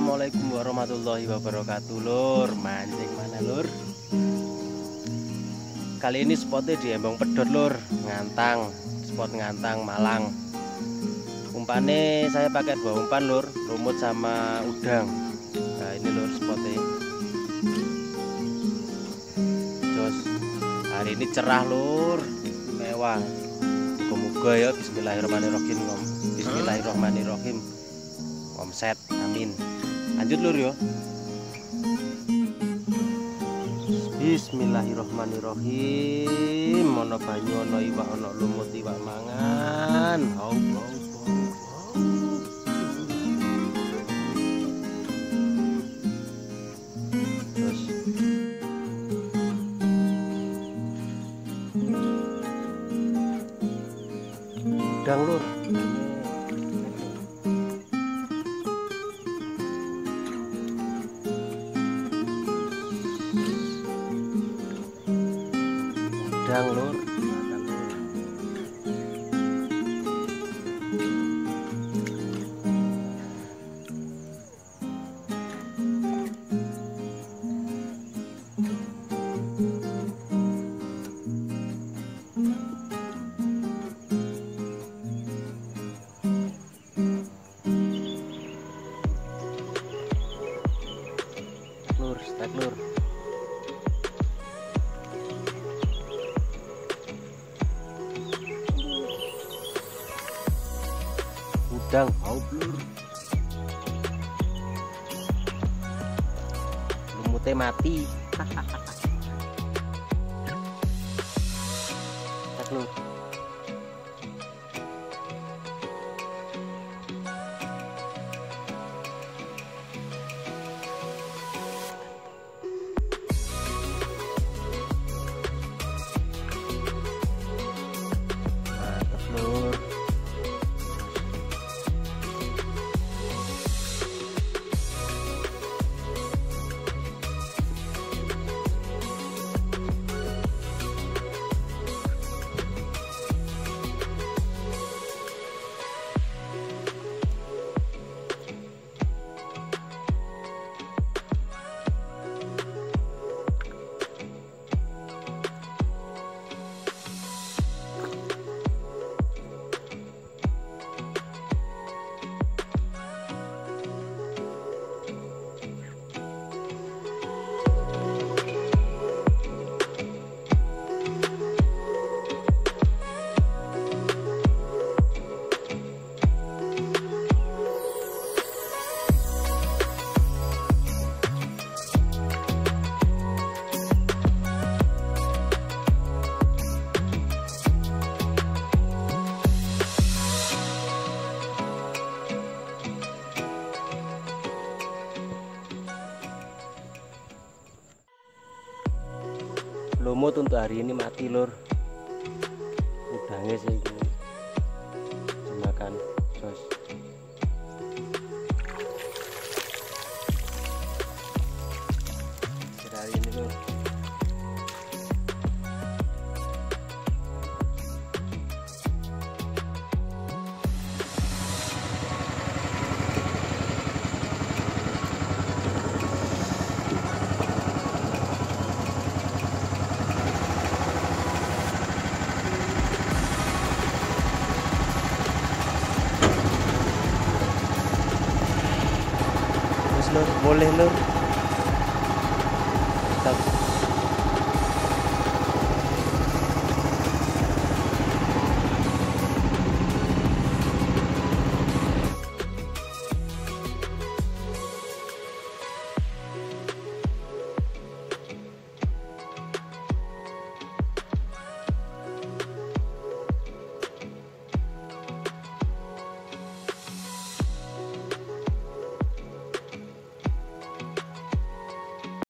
Assalamualaikum warahmatullahi wabarakatuh. Lur, mancing mana lur? Kali ini spotnya di Embong Pedot lur, ngantang, spot ngantang Malang. Umpannya saya pakai 2 umpan lur, lumut sama udang. Nah ini lur spotnya. Jos, hari ini cerah lur, mewah. Moga-moga ya, bismillahirrahmanirrahim. Bismillahirrahmanirrahim. Omset, amin. Lanjut lur yo. Bismillahirrahmanirrahim. Ono banyu, ono iwak, ono lumut, iwak mangan. Hau. Terus udang lur. Udang lur, makan lur. Lur, stek lur. Udang, hau lur. Lumutnya mati. Stek lur. Mantap lur. Lumut untuk hari ini mati lur. Udangnya sih ini dimakan jos. Hari ini lur. Lur, boleh lur. Mantap.